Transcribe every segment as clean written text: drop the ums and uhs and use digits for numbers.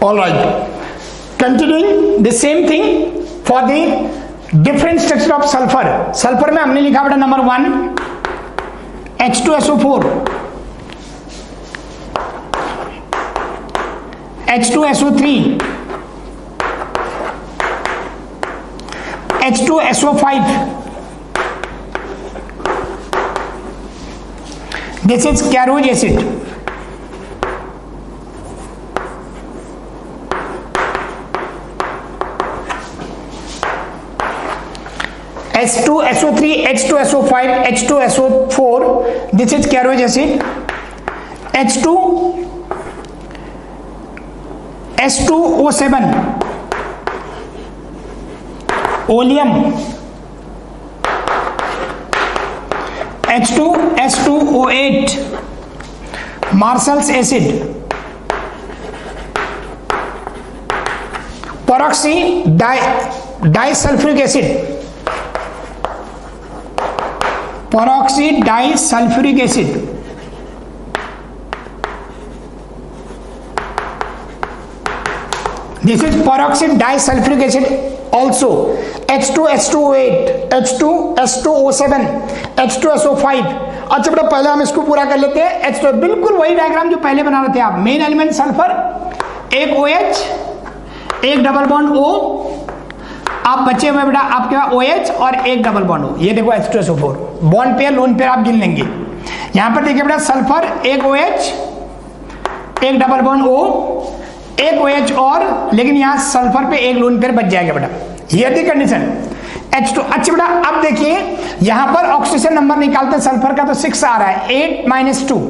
All right. Continuing the same thing for the different structure of sulfur. Sulphur में हमने लिखा बेटा number 1 H2SO4, H2SO3, H2SO5. This is carriage acid. H2SO3, H2SO5, H2SO4. This is carriage acid. H2O7, oleum. H2SO8, Marshall's acid. Peroxy disulfuric acid. Peroxy disulfuric acid. This is peroxy disulfuric acid also. H2H2O8, H2H2O7, H2SO5. अच्छा बेटा पहले हम इसको पूरा कर लेते हैं. H2 बिल्कुल वही डायग्राम जो पहले बना रहे थे आप. मेन एलिमेंट सल्फर, एक OH, एक डबल बॉन्ड O. आप बचे हुए बेटा आपके पास OH और एक डबल बॉन्ड O. ये देखो H2SO4 bond pair lone pair आप गिन लेंगे. यहां पर देखिए बेटा सल्फर, एक OH, एक डबल बॉन्ड O, एक OH और, लेकिन यहां सल्फर पे एक लोन पेयर बच जाएगा बेटा. ये थी कंडीशन. H2. अच्छा बेटा अब देखिए यहां पर ऑक्सीजन नंबर निकालते हैं सल्फर का तो 6 आ रहा है. 8 - 2.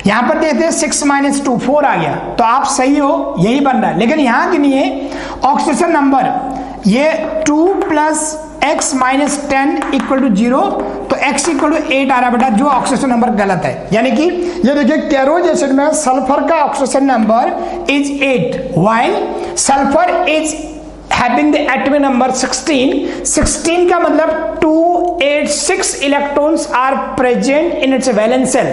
यहां पर देखते हैं 6 - 2 4 आ गया. तो आप सही हो, यही बन रहा है. लेकिन यहां गिनिए ऑक्सीजन नंबर, ये 2 + x - 10 = 0. तो x = 8 आ रहा है बेटा, जो ऑक्सीजन नंबर गलत है. यानी कि ये देखिए कैरोज एसिड में सल्फर का oxygen number is 8 while sulphur is having the atomic number 16. 16 का मतलब 286 electrons are present in its valence shell.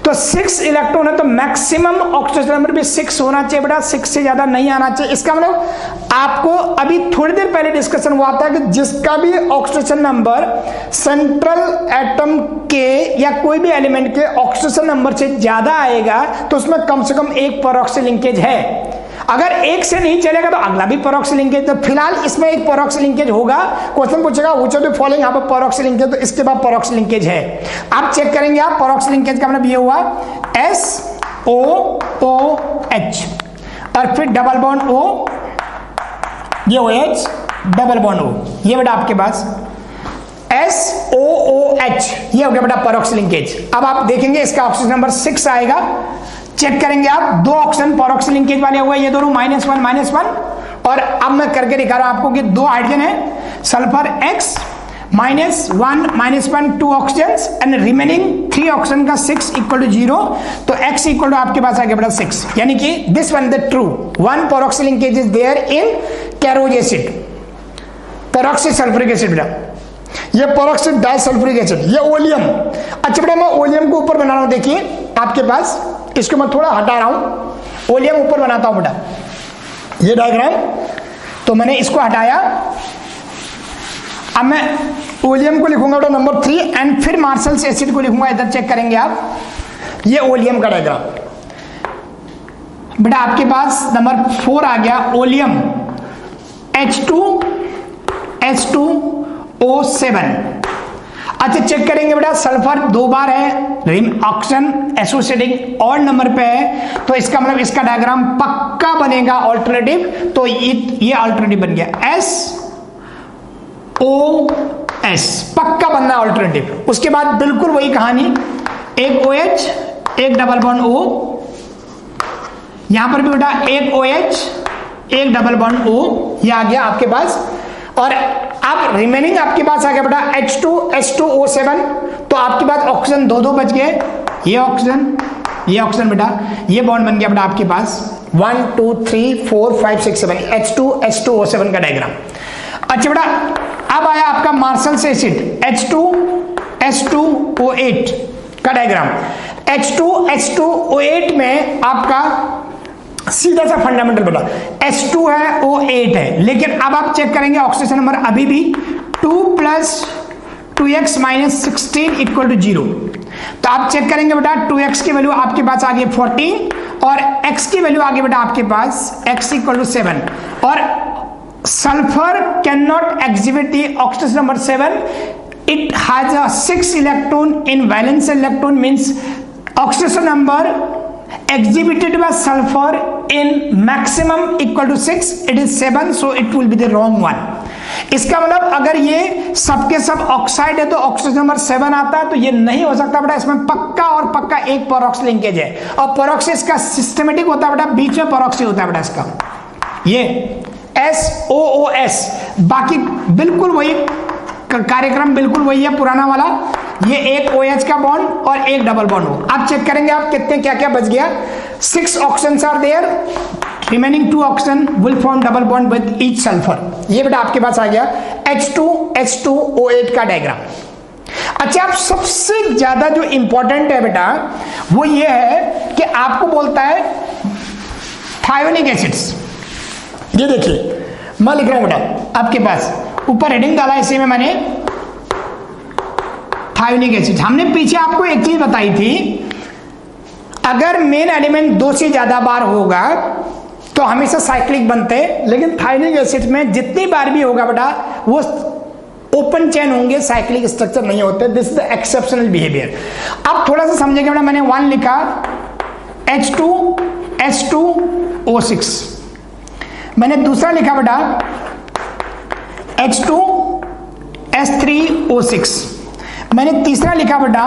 तो 6 इलेक्ट्रॉन है तो मैक्सिमम ऑक्सीजन नंबर भी 6 होना चाहिए बेटा, 6 से ज्यादा नहीं आना चाहिए. इसका मतलब आपको अभी थोड़ी देर पहले डिस्कशन हुआ था कि जिसका भी ऑक्सीजन नंबर सेंट्रल एटम के या कोई भी एलिमेंट के ऑक्सीजन नंबर से ज्यादा आएगा तो उसमें कम से कम एक पेरोक्सी लिंकेज है. अगर एक से नहीं चलेगा तो अगला भी पेरोक्सी लिंकेज. तो फिलहाल इसमें एक पेरोक्सी लिंकेज होगा. क्वेश्चन पूछेगा which of the following have a peroxy linkage, तो इसके बाद पेरोक्सी लिंकेज है. आप चेक करेंगे आप पेरोक्सी लिंकेज का मतलब ये हुआ SOOH और फिर डबल बॉन्ड O, ये OH डबल बॉन्ड O. ये बेटा आपके पास SOOH, ये हो गया बेटा पेरोक्सी लिंकेज. अब आप देखेंगे इसका ऑक्सीजन नंबर 6 आएगा. चेक करेंगे आप, दो ऑक्सीजन पेरोक्सी लिंकेज वाले हुए, ये दोनों -1 -1. और अब मैं करके दिखा रहा हूं आपको कि दो हाइड्रोजन है, sulphur X -1 -1 2 oxygen and remaining 3 oxygen का 6 = 0. तो X = आपके पास आ गया बेटा 6. यानी कि this one the true one peroxy linkage is there in Caro's acid, peroxy sulphuric acid बेटा. ये पेरोक्सी डाइसल्फ्यूरिक एसिड, ये ओलियम. अच्छा बेटा मैं ओलियम को ऊपर बना रहा हूं. देखिए आपके पास, इसको मैं थोड़ा हटा रहा हूं, ओलियम ऊपर बनाता हूं बेटा. ये डायग्राम तो मैंने इसको हटाया. अब मैं ओलियम को लिखूंगा बेटा नंबर 3 एंड फिर मार्शल्स एसिड को लिखूंगा. इधर चेक करेंगे आप, ये ओलियम का डायग्राम बेटा. आपके पास नंबर 4 आ गया ओलियम, H2H2O7. अच्छा चेक करेंगे बेटा, सल्फर 2 बार है, ऑक्सीजन एसोसिएटिंग ऑड नंबर पे है, तो इसका मतलब इसका डायग्राम पक्का बनेगा ऑल्टरनेटिव. तो ये ऑल्टरनेटिव बन गया SOS, पक्का बनना ऑल्टरनेटिव. उसके बाद बिल्कुल वही कहानी, एक OH एक डबल बॉन्ड O. यहां पर भी बेटा एक OH एक डबल बॉन्ड O, ये आ गया आपके पास. और अब रिमेनिंग आपके पास आ गया बेटा H2H2O7. तो आपके पास ऑक्सीजन 2 बच गए. ये ऑक्सीजन बेटा, ये बॉन्ड बन गया बेटा आपके पास 1 2 3 4 5 6 7 H2H2O7 का डायग्राम. अच्छा बेटा अब आया आपका मार्शल्स एसिड H2H2O8 का डायग्राम. H2H2O8 में आपका सीधा सा फंडामेंटल बेटा, H2 है O8 है, लेकिन अब आप चेक करेंगे ऑक्सीडेशन नंबर अभी भी 2 + 2x - 16 = 0। तो आप चेक करेंगे बेटा 2x की वैल्यू आपके पास आ गई 14 और x की वैल्यू आ गई बेटा आपके पास x = 7 और sulphur can not exhibit the oxidation number 7, it has a 6 electron in valence electron, means oxidation number exhibited by sulfur in maximum = 6, it is 7, so it will be the wrong one। इसका मतलब अगर ये सबके सब oxide है तो oxygen number 7 आता है, तो ये नहीं हो सकता बेटा, इसमें पक्का और पक्का एक पेरोक्स लिंकेज है और पेरोक्स इसका सिस्टमेटिक होता है बेटा, बीच में पेरोक्स होता है बेटा इसका, ये SOOS। बाकी बिल्कुल वही कार्यक्रम, बिल्कुल वही है पुराना वाला, ये एक OH का बॉन्ड और एक डबल बॉन्ड हो। आप चेक करेंगे आप कितने क्या क्या बच गया, 6 oxygen are there, remaining 2 oxygen will form double bond with each sulphur. ये बेटा आपके पास आ गया H2SO8 का डायग्राम। अच्छा, आप सबसे ज्यादा जो इंपॉर्टेंट है बेटा वो ये है कि आपको बोलता है थायोनिक एसिड्स। ये देखिए मैं लिख रहा हूं बेटा आपके पास, ऊपर हेडिंग डाला इसी में मैंने थायोनिक एसिड। हमने पीछे आपको एक चीज बताई थी, अगर मेन एलिमेंट 2 से ज्यादा बार होगा तो हमेशा साइक्लिक बनते हैं, लेकिन थायोनिक एसिड में जितनी बार भी होगा बेटा वो ओपन चेन होंगे, साइक्लिक स्ट्रक्चर नहीं होते। This is the exceptional behaviour. अब थोड़ा सा समझेंगे बेटा, मैंने 1 लिखा H2S2O6, मैंने दूसरा लिखा बेटा H2S3O6, मैंने तीसरा लिखा बेटा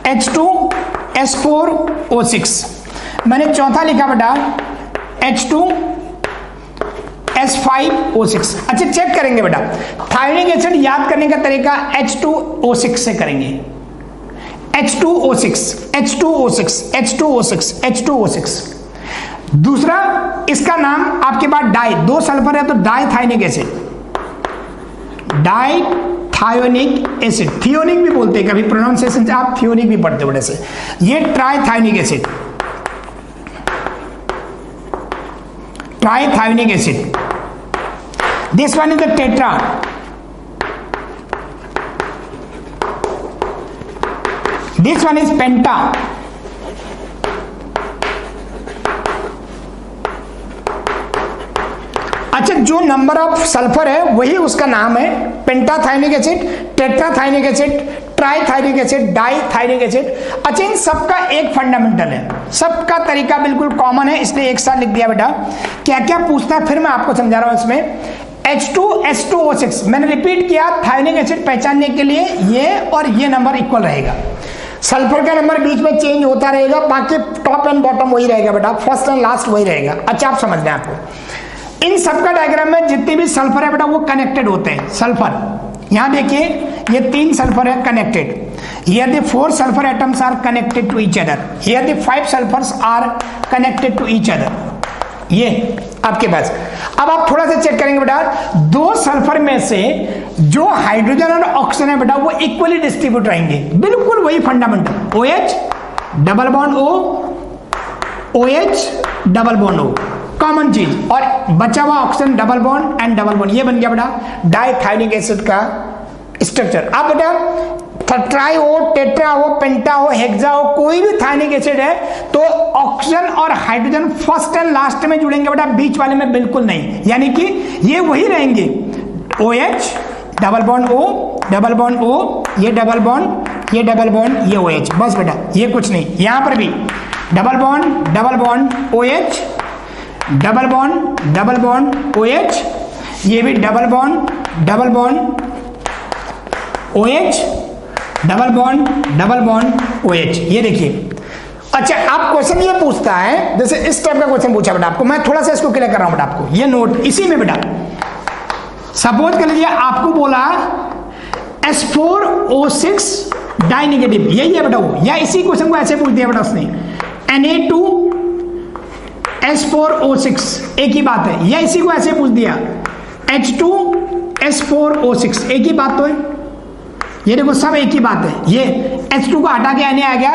H2S4O6, मैंने चौथा लिखा बेटा H2S5O6। अच्छा, चेक करेंगे बेटा, थायोनिक एसिड याद करने का तरीका H2O6 से करेंगे, H2O6 H2O6 H2O6 H2O6। दूसरा इसका नाम आपके पास डाई, 2 सल्फर है तो dithionic acid, dithionic acid, thionic भी बोलते हैं, कभी प्रोनाउंसिएशन से आप थियोनिक भी पढ़ते हो से। ये trithionic acid, trithionic acid. This one is the tetra, this one is penta, अच्छा जो नंबर ऑफ सल्फर है वही उसका नाम है, पेंटाथायोनिक acid, टेट्राथायोनिक acid, trithionic acid, डाइथायोनिक acid. अच्छा, इन सबका एक फंडामेंटल है, सबका तरीका बिल्कुल कॉमन है, इसलिए एक साथ लिख दिया बेटा। क्या क्या पूछता है फिर मैं आपको समझा रहा हूं इसमें। H2S2O6 मैंने रिपीट किया, थायोनिक एसिड पहचानने के लिए ये और ये नंबर इक्वल रहेगा, सल्फर का नंबर बीच में चेंज होता रहेगा, बाकी टॉप एंड बॉटम वही रहेगा बेटा, फर्स्ट एंड लास्ट वही रहेगा। अच्छा, आप समझ लें, आपको इन सबका डायग्राम में जितने भी सल्फर है बेटा वो कनेक्टेड होते हैं। सल्फर यहां देखिए, ये 3 सल्फर है connected, here the 4 sulphur atoms are connected to each other, here the 5 sulphurs are connected to each other, ये आपके पास। अब आप थोड़ा सा चेक करेंगे बेटा, 2 सल्फर में से जो हाइड्रोजन और ऑक्सीजन है बेटा वो इक्वली डिस्ट्रीब्यूट रहेंगे, बिल्कुल वही fundamental, OH double bond O, OH double bond O, common चीज, और बचा हुआ oxygen double bond and double bond, ये बन गया बेटा डाइथायोनिक एसिड का स्ट्रक्चर। अब बेटा ट्राई हो, टेट्रा हो, पेंटा हो, हेक्सा हो, कोई भी थायोनिक एसिड है तो ऑक्सीजन और हाइड्रोजन फर्स्ट एंड लास्ट में जुड़ेंगे बेटा, बीच वाले में बिल्कुल नहीं, यानी कि ये वही रहेंगे, OH double bond O double bond O, ये डबल बॉन्ड, ये डबल बॉन्ड, ये OH, बस बेटा, ये कुछ नहीं। यहां पर भी double bond OH double bond OH, ये भी double bond OH double bond OH, ये देखिए। अच्छा, आप क्वेश्चन ये पूछता है, जैसे इस टाइप का क्वेश्चन पूछा बेटा आपको, मैं थोड़ा सा इसको क्लियर कर रहा हूं बेटा आपको, ये नोट इसी में बेटा। सपोज कर लीजिए आपको बोला S4O6 डाई नेगेटिव, यही है बेटा वो, या इसी क्वेश्चन को ऐसे पूछ दिया बेटा उसने, Na2S4O6, एक ही बात है, या इसी को ऐसे पूछ दिया H2S4O6, एक ही बात तो है, ये देखो सब एक ही बात है। ये H2 को हटा के Na आ गया,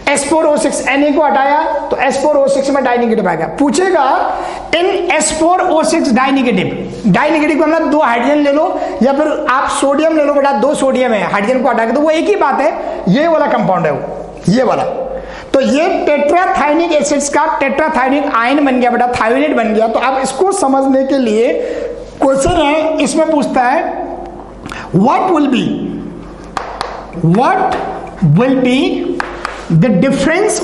H4O6 Na को हटाया तो H4O6 में डाई नेगेटिव आएगा। पूछेगा इन H4O6 डाई नेगेटिव का मतलब दो हाइड्रोजन ले लो या फिर आप सोडियम ले लो बेटा, दो सोडियम है, हाइड्रोजन को हटा के तो वो एक ही बात है, ये वाला कंपाउंड है वो, ये वाला। तो ये टेट्राथायोनिक एसिड्स का टेट्राथायोनिक आयन बन गया बेटा, थायोनेट बन गया। तो आप इसको समझने के लिए क्वेश्चन है, इसमें पूछता है what will be the difference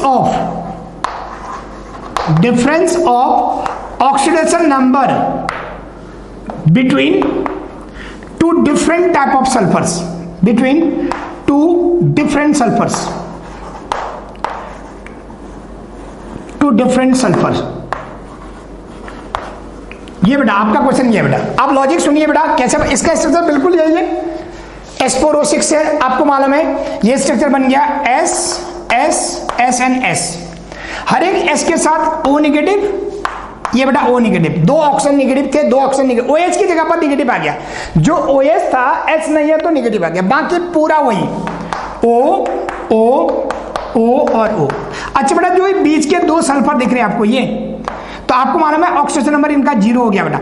of oxidation number between two different type of sulphurs, between two different sulphurs, two different sulphur. ये बेटा आपका क्वेश्चन ये बेटा, आप लॉजिक सुनिए बेटा कैसे। इसका स्ट्रक्चर बिल्कुल यही है, H4O6 है, आपको मालूम है ये स्ट्रक्चर बन गया S S S N S, हर एक S के साथ O नेगेटिव, ये बेटा O नेगेटिव, दो ऑक्सीजन नेगेटिव थे, दो ऑक्सीजन नेगेटिव, OH की जगह पर नेगेटिव आ गया, जो OH था H नहीं है तो नेगेटिव आ गया, बाकी पूरा वही O O O और O। अच्छा बेटा जो बीच के दो सल्फर दिख रहे हैं आपको, ये तो आपको मालूम है ऑक्सीजन नंबर इनका 0 हो गया बेटा,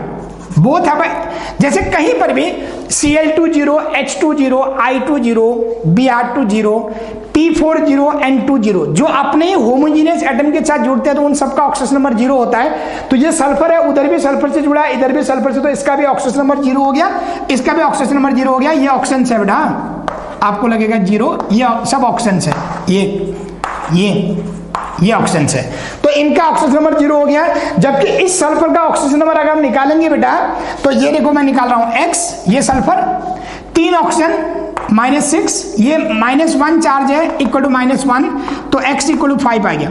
बोथ है भाई। जैसे कहीं पर भी Cl2 0, H2 0, I2 0, Br2 0, P4 0, N2 0, जो अपने ही होमोजीनियस एटम के साथ जुड़ते हैं तो उन सबका ऑक्सीजन नंबर 0 होता है। तो ये सल्फर है, उधर भी सल्फर से जुड़ा है, इधर भी सल्फर से, तो इसका भी ऑक्सीजन नंबर 0 हो गया, इसका भी ऑक्सीजन नंबर 0 हो गया। ये ऑक्सीजन है बेटा, आपको लगेगा 0, ये सब ऑक्सीजन है, ये ऑक्सीजन है, तो इनका ऑक्सीजन नंबर 0 हो गया। जबकि इस सल्फर का ऑक्सीजन नंबर अगर हम निकालेंगे बेटा, तो ये देखो मैं निकाल रहा हूं X, ये सल्फर 3 ऑक्सीजन -6, ये -1 चार्ज है इक्वल टू -1, तो X इक्वल टू 5 आ गया।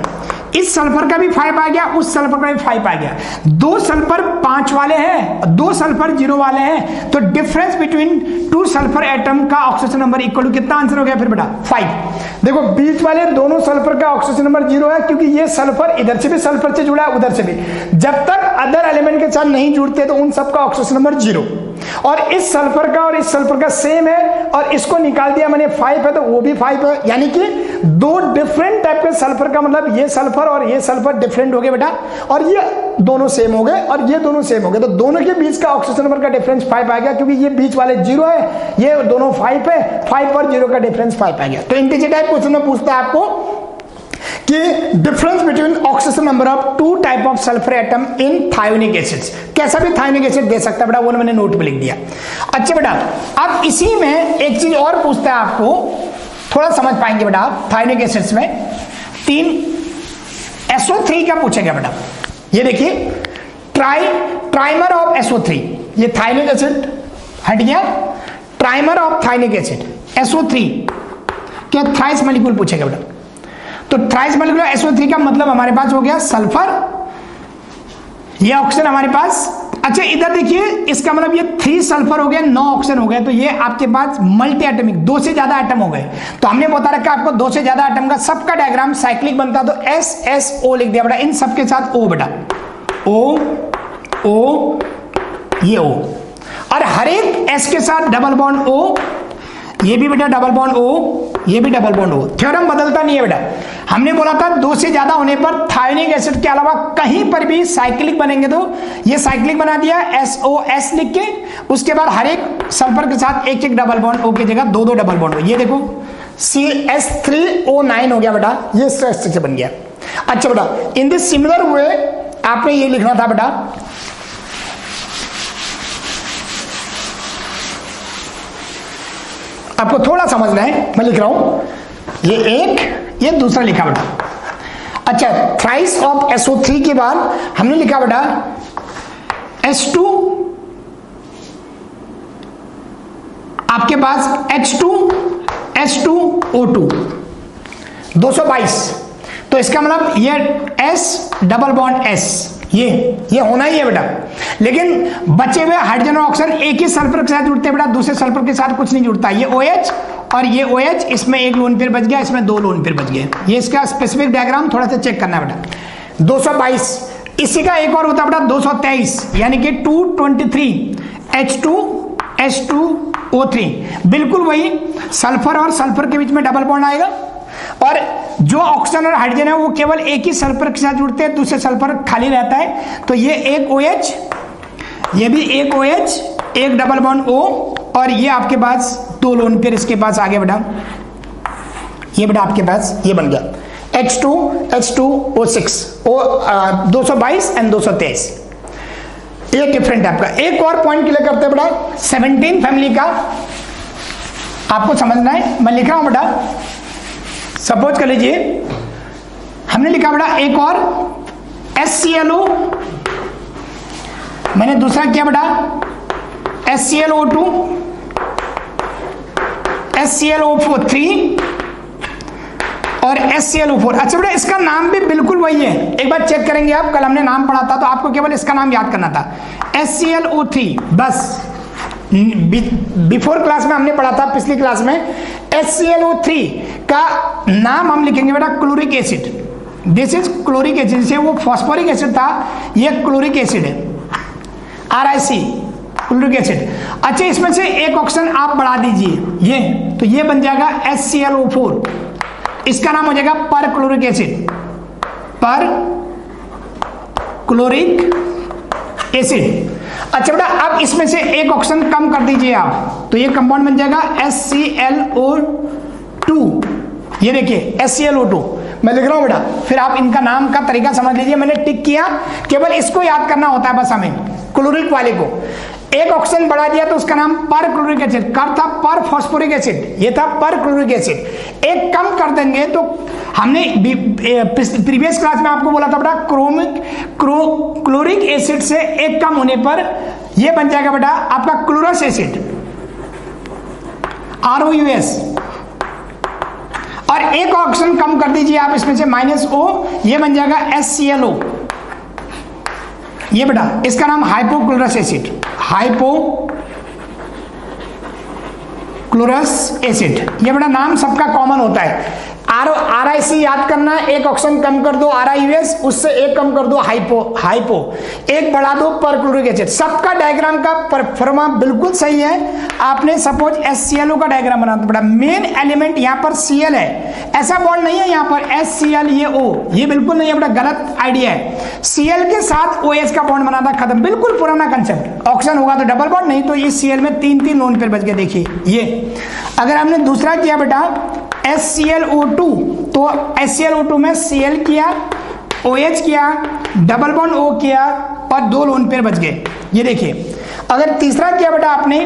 इस सल्फर का भी 5 आ गया, उस सल्फर का भी 5 आ गया। दो सल्फर 5 वाले हैं, दो सल्फर 0 वाले हैं, तो difference between two sulphur atom का ऑक्सीजन नंबर इक्वल टू कितना आंसर हो गया फिर बेटा 5। देखो बीच वाले दोनों सल्फर का ऑक्सीजन नंबर 0 है, क्योंकि ये सल्फर इधर से भी सल्फर से जुड़ा है, उधर से भी। जब तक अदर एलिमेंट के साथ नहीं जुड़ते तो उन सबका ऑक्सीजन नंबर 0, और इस सल्फर का और इस सल्फर का सेम है, और इसको निकाल दिया मैंने 5 है तो वो भी 5 है, यानी कि दो डिफरेंट टाइप के सल्फर का मतलब ये सल्फर और ये सल्फर डिफरेंट हो गए बेटा, और ये दोनों सेम हो गए और ये दोनों सेम हो गए, तो दोनों के बीच का ऑक्सीजन नंबर का डिफरेंस 5 आ गया, क्योंकि ये बीच वाले 0 है, ये दोनों 5 है, 5 और 0 का डिफरेंस 5 आ गया। तो इंटीजर टाइप क्वेश्चन में पूछता है आपको कि difference between oxygen number of two type of sulphur atom in thionic acids, कैसा भी थायोनिक एसिड दे सकता है बेटा, वो मैंने नोट में लिख दिया। अच्छा बेटा अब इसी में एक चीज और पूछता है आपको, थोड़ा समझ पाएंगे बेटा आप। थायोनिक एसिड्स में 3 SO3 का पूछेगा बेटा, ये देखिए ट्राइमर ऑफ SO3, ये थायोनिक एसिड हट गया, trimer of thionic acid SO3 क्या थ्राइस मॉलिक्यूल पूछेगा बेटा। तो थ्राइस मॉलिक्यूल SO3 का मतलब हमारे पास हो गया सल्फर, ये ऑक्सीजन हमारे पास। अच्छा इधर देखिए, इसका मतलब ये 3 सल्फर हो गए, 9 ऑक्सीजन हो गए, तो ये आपके पास मल्टी एटमिक 2 से ज्यादा एटम हो गए। तो हमने बता रखा आपको 2 से ज्यादा एटम का सबका डायग्राम साइक्लिक बनता, तो SSO लिख दिया बेटा, इन सबके साथ O बेटा, O ये O, और हर एक S के साथ डबल बॉन्ड O, ये भी बेटा डबल बॉन्ड O, ये भी डबल बॉन्ड O। थ्योरम बदलता नहीं है बेटा, हमने बोला था 2 से ज्यादा होने पर थायोनिक एसिड के अलावा कहीं पर भी साइक्लिक बनेंगे, तो ये साइक्लिक बना दिया SOS लिख के, उसके बाद हर एक सल्फर के साथ एक एक डबल बॉन्ड O की जगह 2 डबल बॉन्ड O। ये देखो CS3O9 हो गया बेटा, ये स्ट्रक्चर बन गया। अच्छा बेटा इन दिस सिमिलर वे आपने ये लिखना था बेटा, आपको थोड़ा समझना है, मैं लिख रहा हूं, ये एक, ये दूसरा लिखा बेटा। अच्छा थ्राइस ऑफ SO3 के बाद हमने लिखा बेटा S2, आपके पास H2O2 222, तो इसका मतलब ये S डबल बॉन्ड S, ये होना ही है बेटा। लेकिन बचे हुए हाइड्रोजन और ऑक्सीजन एक ही सल्फर के साथ जुड़ते हैं बेटा, दूसरे सल्फर के साथ कुछ नहीं जुड़ता। ये OH और ये OH, इसमें एक लोन पेयर बच गया, इसमें 2 लोन पेयर बच गए। ये इसका स्पेसिफिक डायग्राम थोड़ा सा चेक करना है बेटा। 222, इसी का एक और होता है बेटा 223, यानी कि 223 H2S2O3, बिल्कुल वही सल्फर और सल्फर के बीच में डबल बॉन्ड आएगा, और जो ऑक्सीजन और हाइड्रोजन है वो केवल एक ही सल्फर के साथ जुड़ते हैं, दूसरे सल्फर खाली रहता है। तो ये एक OH, ये भी एक OH, एक डबल बॉन्ड O, और ये आपके पास 2 लोन पेयर इसके पास आगे बढ़ा, ये बेटा आपके पास ये बन गया H2O6 222 एंड 223। ये डिफरेंट है आपका। एक और पॉइंट क्लियर करते हैं बेटा, 17 फैमिली का आपको समझना है, मैं लिख रहा हूं बेटा। सपोज कर लीजिए हमने लिखा बेटा एक और HClO, मैंने दूसरा किया बेटा HClO2, HClO3 और HClO4। अच्छा बेटा इसका नाम भी बिल्कुल वही है, एक बार चेक करेंगे आप, कल हमने नाम पढ़ा था तो आपको केवल इसका नाम याद करना था HClO3 बस। बिफोर क्लास में हमने पढ़ा था, पिछली क्लास में HClO3 का नाम हम लिखेंगे बेटा chloric acid, this is chloric acid. जैसे वो फॉस्फोरिक एसिड था, ये क्लोरिक एसिड है, RiC क्लोरिक एसिड। अच्छा इसमें से एक ऑक्सीजन आप बढ़ा दीजिए ये, तो ये बन जाएगा HClO4, इसका नाम हो जाएगा पर क्लोरिक एसिड, पर क्लोरिक एसिड। अच्छा बेटा अब इसमें से एक ऑक्सीजन कम कर दीजिए आप, तो ये कंपाउंड बन जाएगा HClO2, ये देखिए HClO2 मैं लिख रहा हूं बेटा। फिर आप इनका नाम का तरीका समझ लीजिए, मैंने टिक किया, केवल इसको याद करना होता है बस हमें, क्लोरिक वाले को। एक ऑक्सीजन बढ़ा दिया तो उसका नाम पर क्लोरिक एसिड, कर था पर फॉस्फोरिक एसिड, ये था पर क्लोरिक एसिड। एक कम कर देंगे तो हमने प्रीवियस क्लास में आपको बोला था बेटा क्लोरिक एसिड से एक कम होने पर ये बन जाएगा बेटा आपका क्लोरस एसिड, ROUS। और एक ऑक्सीजन कम कर दीजिए आप इसमें से -O, ये बन जाएगा HClO, ये बेटा इसका नाम हाइपोक्लोरस एसिड, हाइपोक्लोरस एसिड। ये बेटा नाम सबका कॉमन होता है। RiC याद करना है, एक ऑक्सीजन कम कर दो RiUS, उससे एक कम कर दो हाइपो, एक बढ़ा दो पर क्लोरिक एसिड। सबका डायग्राम का फॉर्मा बिल्कुल सही है। आपने सपोज HClO का डायग्राम बना दो बेटा, मेन एलिमेंट यहाँ पर Cl है, ऐसा बॉन्ड नहीं है यहाँ पर HCl ये O, ये बिल्कुल नहीं है बेटा, गलत आइडिया है। Cl के साथ OH का बॉन्ड बनाना खत्म, बिल्कुल पुराना कंसेप्ट। ऑक्सीजन होगा तो डबल बॉन्ड, नहीं तो ये Cl में 3 लोन पेयर बच गए। देखिए ये अगर हमने दूसरा किया बेटा HClO2, तो HClO2 में Cl किया, OH किया, डबल बॉन्ड O किया और 2 लोन पेयर बच गए। ये देखिए अगर तीसरा किया बेटा आपने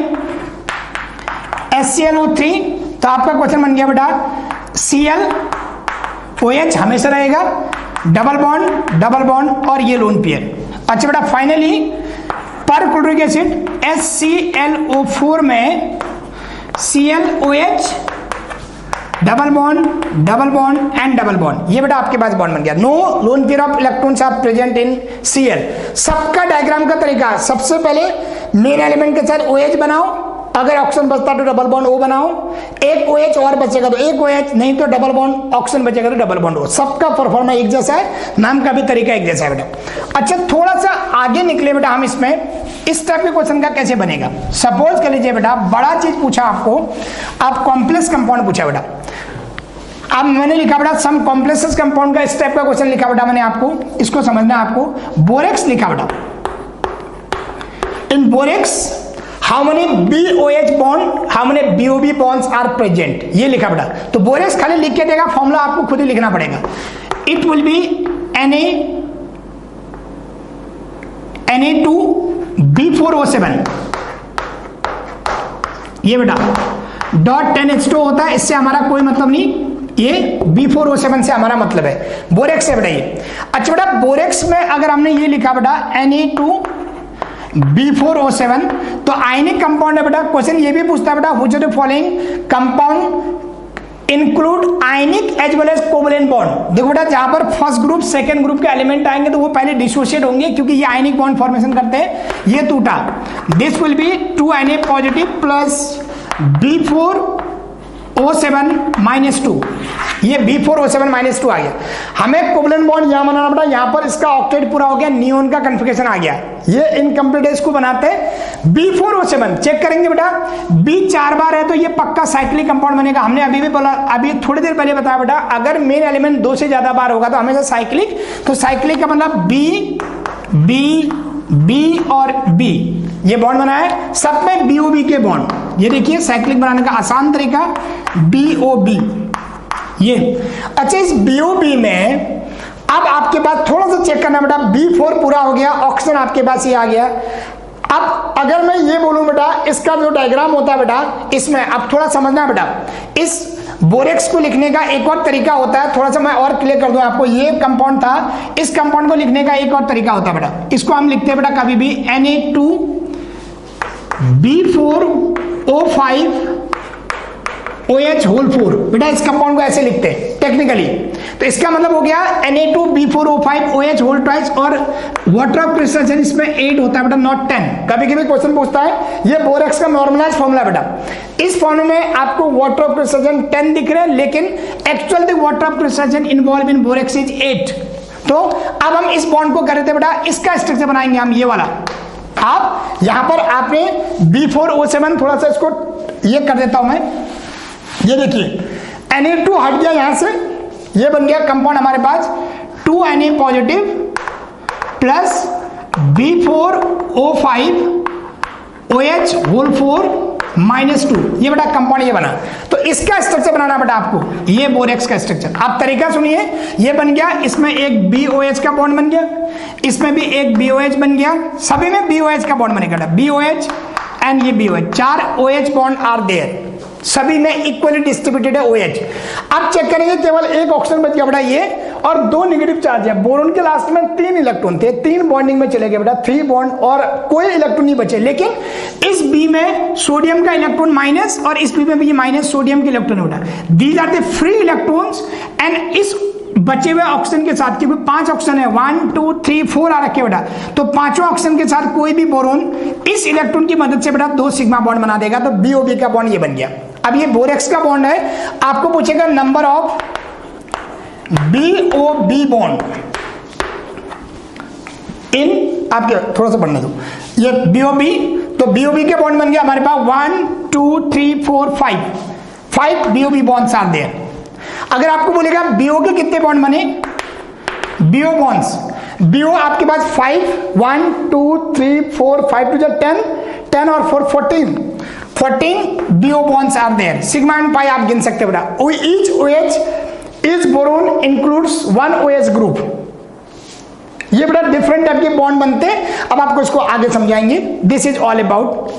HClO3, तो आपका क्वेश्चन बन गया बेटा Cl OH हमेशा रहेगा, डबल बॉन्ड और ये लोन पेयर। अच्छा बेटा फाइनली पर क्लोरिक एसिड HClO4 में ClOH double bond and double bond, ये बेटा आपके पास बॉन्ड बन गया। No lone pair of electrons are present in Cl। सबका डायग्राम का तरीका, सबसे पहले मेन एलिमेंट के साथ OH बनाओ, अगर ऑक्सीजन बचता तो डबल बॉन्ड O बनाओ, एक OH और बचेगा तो एक OH, नहीं तो डबल बॉन्ड ऑक्सीजन बचेगा तो डबल बॉन्ड O। सबका परफॉर्मा एक जैसा है, नाम का भी तरीका एक जैसा है बेटा। अच्छा थोड़ा सा आगे निकले बेटा हम इसमें, इस टाइप के क्वेश्चन का कैसे बनेगा। सपोज कर लीजिए बेटा बड़ा चीज पूछा आपको, आप कॉम्प्लेक्स कंपाउंड पूछा बेटा। अब मैंने लिखा बेटा सम कॉम्प्लेक्स कंपाउंड का इस टाइप का क्वेश्चन लिखा बेटा मैंने आपको, इसको समझना है आपको। बोरेक्स लिखा बेटा, in borax how many BOH bond, how many BOB bonds are present, ये लिखा बेटा। तो बोरेक्स खाली लिख के देगा, फॉर्मूला आपको खुद ही लिखना पड़ेगा। इट विल बी Na2B4O7, ये बेटा डॉट 10H2 होता है, इससे हमारा कोई मतलब नहीं, ये B4O7 से हमारा मतलब है, बोरेक्स है बेटा ये। अच्छा बेटा बोरेक्स में अगर हमने ये लिखा बेटा Na2B4O7, तो आयनिक कंपाउंड है बेटा। क्वेश्चन ये भी पूछता है बेटा which of the following compound include ionic as well as covalent bond. देखो बेटा जहां पर फर्स्ट ग्रुप सेकंड ग्रुप के एलिमेंट आएंगे तो वो पहले डिसोशिएट होंगे, क्योंकि ये आयनिक बॉन्ड फॉर्मेशन करते हैं, ये टूटा। This will be 2Na positive plus B4O7-2, ये B4O7-2 आ गया। हमें कोवलेंट बॉन्ड यहां बनाना पड़ा, यहां पर इसका ऑक्टेट पूरा हो गया, नियोन का कन्फिगरेशन आ गया। ये इनकम्प्लीट है, इसको बनाते हैं B4O7 चेक करेंगे बेटा, B 4 बार है तो ये पक्का साइक्लिक कंपाउंड बनेगा। हमने अभी भी बोला, अभी थोड़ी देर पहले बताया बेटा, अगर मेन एलिमेंट 2 से ज्यादा बार होगा तो हमेशा साइक्लिक। तो साइक्लिक का मतलब B और B ये बॉन्ड बना है, सब में BOB के बॉन्ड। ये देखिए साइक्लिक बनाने का आसान तरीका BOB ये। अच्छा, इस BOB में अब आपके पास थोड़ा सा चेक करना बेटा, B4 पूरा हो गया, ऑक्सीजन आपके पास ये आ गया। अब अगर मैं ये बोलूं बेटा, इसका जो डायग्राम होता है बेटा, इसमें अब थोड़ा समझना बेटा, इस बोरेक्स को लिखने का एक और तरीका होता है, थोड़ा सा मैं और क्लियर कर दूं आपको। ये कंपाउंड था, इस कंपाउंड को लिखने का एक और तरीका होता है बेटा, इसको हम लिखते हैं बेटा कभी भी Na2B4O5OH होल 4। बेटा इस कंपाउंड को ऐसे लिखते हैं टेक्निकली। तो इसका मतलब हो गया Na2B4O5OH होल ट्वाइस, और वाटर ऑफ क्रिस्टलाइजेशन इसमें 8 होता है बेटा, नॉट 10। कभी कभी क्वेश्चन पूछता है, ये बोरेक्स का नॉर्मलाइज फॉर्मूला बेटा, इस फॉर्मूले में आपको वाटर ऑफ क्रिस्टलाइजेशन 10 दिख रहे हैं, लेकिन actual the water of crystallization involve in borax is 8। तो अब हम इस बॉन्ड को कर रहे थे बेटा, इसका स्ट्रक्चर बनाएंगे हम ये वाला। आप यहां पर आपने B4O7 थोड़ा सा इसको ये कर देता हूं मैं, ये देखिए Na2 हट गया यहां से, ये बन गया कंपाउंड हमारे पास 2Na positive plus B4O5OH whole 4 -2, ये बेटा कंपाउंड ये बना। तो इसका स्ट्रक्चर बनाना बेटा आपको, ये बोरेक्स का स्ट्रक्चर। आप तरीका सुनिए, ये बन गया, इसमें एक BOH का बॉन्ड बन गया, इसमें भी एक BOH बन गया, सभी में BOH का बॉन्ड बनेगा, BOH एंड ये BOH, 4 OH bond are there, सभी में इक्वली डिस्ट्रीब्यूटेड है OH। अब चेक करेंगे, केवल एक ऑक्सीजन बच गया बेटा ये, और 2 नेगेटिव चार्ज है। बोरोन के लास्ट में 3 इलेक्ट्रॉन थे, 3 बॉन्डिंग में चले गए बेटा, 3 बॉन्ड, और कोई इलेक्ट्रॉन नहीं बचे। लेकिन इस B में सोडियम का इलेक्ट्रॉन माइनस, और इस B में भी माइनस सोडियम के इलेक्ट्रॉन बेटा, these are the free electrons. And इस बचे हुए ऑक्सीजन के साथ, क्योंकि 5 ऑक्सीजन है, 1 2 3 4 आ रखे बेटा, तो 5वें ऑक्सीजन के साथ कोई भी बोरोन इस इलेक्ट्रॉन की मदद से बेटा 2 सिग्मा बॉन्ड बना देगा। तो BOB का बॉन्ड ये बन गया। अब ये बोरेक्स का बॉन्ड है, आपको पूछेगा number of BOB bond in, आपके थोड़ा सा पढ़ने दो, ये BOB, तो BOB के बॉन्ड बन गया हमारे पास 1 2 3 4 5 BOB बॉन्ड्स आर देयर। अगर आपको बोलेगा BO के कितने बॉन्ड बने, BO बॉन्ड्स, BO आपके पास 5 1 2 3 4 5 to 10 10 और 4 14 BO bonds are there। Sigma and pi आप गिन सकते हो बेटा। Each OH is boron includes 1 OH group। ये बेटा डिफरेंट टाइप के बॉन्ड बनते हैं, अब आपको इसको आगे समझाएंगे। This is all about